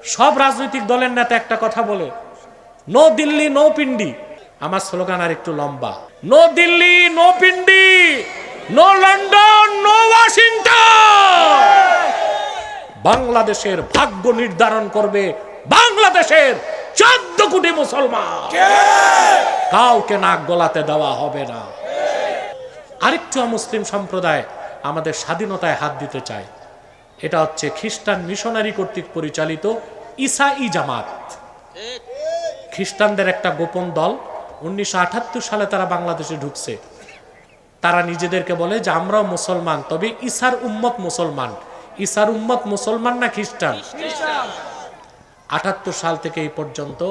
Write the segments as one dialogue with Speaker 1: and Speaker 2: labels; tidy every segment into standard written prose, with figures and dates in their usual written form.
Speaker 1: সব রাজনৈতিক দলের নেতা একটা কথা বলে, নো দিল্লি নো পিন্ডি। আমার স্লোগান আর একটু লম্বা, no Delhi no Pindi, no London no Washington. বাংলাদেশের ভাগ্য নির্ধারণ করবে বাংলাদেশের 14 কোটি মুসলমান, কাউকে নাক গলাতে দেওয়া হবে না। আরেকটু মুসলিম সম্প্রদায় আমাদের স্বাধীনতায় হাত দিতে চায়, এটা হচ্ছে খ্রিস্টান মিশনারি কর্তৃক পরিচালিত ঈসাই জামাত। খ্রিস্টানদের একটা গোপন দল, 1978 সালে তারা বাংলাদেশে ঢুকছে। তারা নিজেদেরকে বলে যে আমরাও মুসলমান, তবে ঈসার উম্মত মুসলমান। ঈসার উম্মত মুসলমান না খ্রিস্টান? 78 সাল থেকে এই পর্যন্ত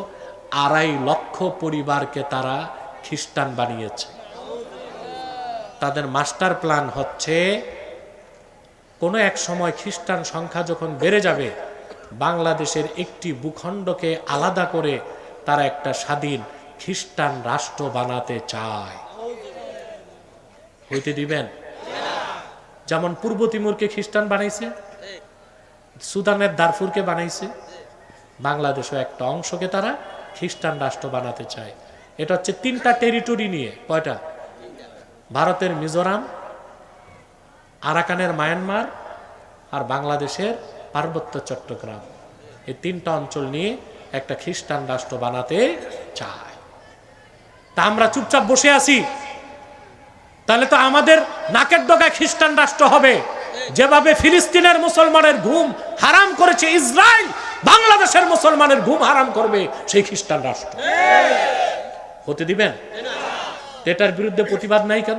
Speaker 1: 2.5 লক্ষ পরিবারকে তারা খ্রিস্টান বানিয়েছে। তাদের মাস্টার প্ল্যান হচ্ছে কোনো এক সময় খ্রিস্টান সংখ্যা যখন বেড়ে যাবে, বাংলাদেশের একটি ভূখণ্ডকে আলাদা করে তারা একটা স্বাধীন খ্রিস্টান রাষ্ট্র বানাতে চায়। হইতে দিবেন? যেমন পূর্ব তিমুরকে খ্রিস্টান বানাইছে, সুদানের দারফুরকে বানাইছে, বাংলাদেশও একটা অংশকে তারা খ্রিস্টান রাষ্ট্র বানাতে চায়। এটা হচ্ছে 3টা টেরিটরি নিয়ে। কয়টা? ভারতের মিজোরাম, আরাকানের মায়ানমার আর বাংলাদেশের পার্বত্য চট্টগ্রাম, এই 3টা অঞ্চল নিয়ে একটা খ্রিস্টান রাষ্ট্র বানাতে চায়। তা আমরা চুপচাপ বসে আছি? তাহলে তো আমাদের নাকের ডগায় খ্রিস্টান রাষ্ট্র হবে। যেভাবে ফিলিস্তিনের মুসলমানের ঘুম হারাম করেছে ইসরায়েল, বাংলাদেশের মুসলমানের ঘুম হারাম করবে সেই খ্রিস্টান রাষ্ট্র। হতে দিবেন? এটার বিরুদ্ধে প্রতিবাদ নাই কেন?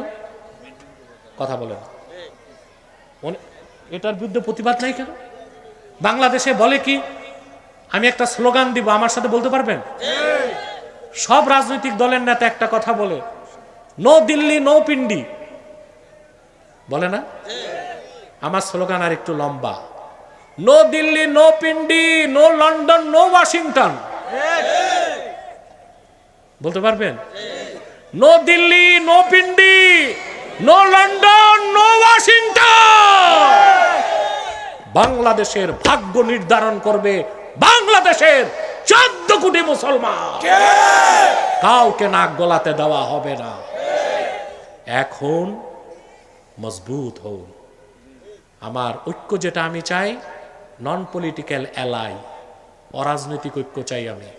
Speaker 1: কথা বলেন। এটার বিরুদ্ধে প্রতিবাদ নাই কেন? বাংলাদেশে বলে কি, আমি একটা স্লোগান দিব, আমার সাথে বলতে পারবেন? সব রাজনৈতিক দলের নেতা একটা কথা বলে, নো দিল্লি নো পিন্ডি, বলে না? আমার স্লোগান আর একটু লম্বা, no Delhi no Pindi, no London no Washington. বলতে পারবেন? No Delhi no Pindi, no London no Washington. বাংলাদেশের ভাগ্য নির্ধারণ করবে বাংলাদেশের 14 কোটি মুসলমান, কাউকে নাক গলাতে দেওয়া হবে না। এখন মজবুত হন। আমার ঐক্য যেটা আমি চাই, নন পলিটিক্যাল অ্যালাই, অরাজনৈতিক ঐক্য চাই আমি।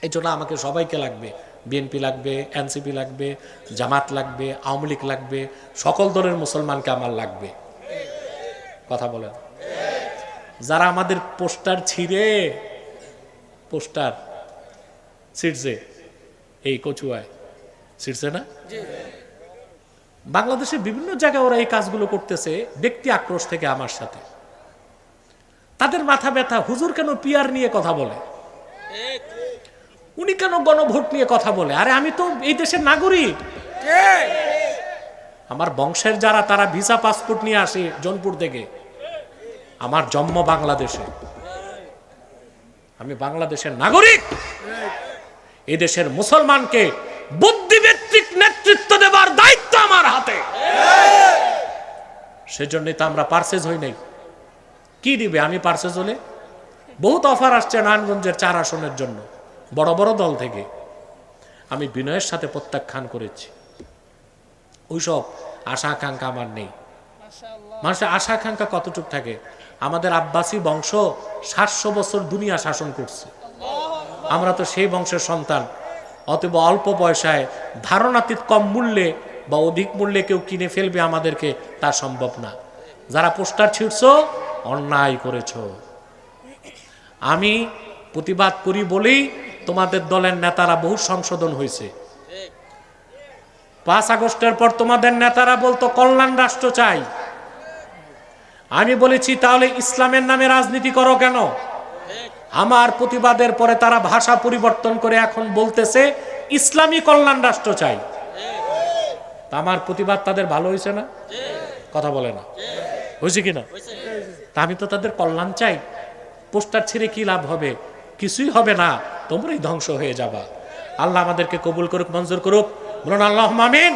Speaker 1: এই জন্য আমাকে সবাইকে লাগবে, বিএনপি লাগবে, এনসিপি লাগবে, জামাত লাগবে, আওয়ামী লীগ লাগবে, সকল দলের মুসলমানকে আমার লাগবে। কথা বলেন। যারা আমাদের পোস্টার ছিঁড়ছে, এই কচুয়ায় ছিঁড়ছে না? বাংলাদেশের বিভিন্ন জায়গায় ওরা এই কাজগুলো করতেছে ব্যক্তি আক্রোশ থেকে আমার সাথে। তাদের মাথা ব্যথা, হুজুর কেন পিআর নিয়ে কথা বলে, উনি কেন গণভোট নিয়ে কথা বলে? আরে আমি তো এই দেশের নাগরিক। আমার বংশের যারা, তারা ভিসা পাসপোর্ট নিয়ে আসে জৌনপুর থেকে। আমার জন্ম বাংলাদেশে, আমি বাংলাদেশের নাগরিক। এই দেশের মুসলমানকে বুদ্ধিভিত্তিক নেতৃত্ব দেবার দায়িত্ব আমার হাতে। সেজন্যই তো আমরা পার্সেজ হই নাই। কি দিবে? আমি পার্সেজ হলে বহুত অফার আসছে নারায়ণগঞ্জের 4 আসনের জন্য বড় বড় দল থেকে। আমি বিনয়ের সাথে প্রত্যাখ্যান করেছি। ওইসব আশা আকাঙ্ক্ষা আমার নেই। মানুষের আশা আকাঙ্ক্ষা কতটুকু থাকে? আমাদের আব্বাসী বংশ 700 বছর দুনিয়া শাসন করছে, আমরা তো সেই বংশের সন্তান। অতএব অল্প পয়সায় ধারণাতীত কম মূল্যে বা অধিক মূল্যে কেউ কিনে ফেলবে আমাদেরকে, তা সম্ভব না। যারা পোস্টার ছিঁড়ছো, অন্যায় করেছো। আমি প্রতিবাদ করি বলেই তোমাদের দলের নেতারা বহু সংশোধন হয়েছে। 5 আগস্টের পর তোমাদের নেতারা বলতো কল্যাণ রাষ্ট্র চাই। আমি বলেছি তাহলে ইসলামের নামে রাজনীতি করো কেন? আমার প্রতিবাদের পরে তারা ভাষা পরিবর্তন করে এখন বলতেছে ইসলামী কল্যাণ রাষ্ট্র চাই। আমার প্রতিবাদ তাদের ভালো হয়েছে না? কথা বলে না, হয়েছে কিনা? তা আমি তো তাদের কল্যাণ চাই। পোস্টার ছেড়ে কি লাভ হবে? কিছুই হবে না, তোমরাই ধ্বংস হয়ে যাবা। আল্লাহ আমাদেরকে কবুল করুক, মঞ্জুর করুক। বলুন আল্লাহুম্মা আমিন।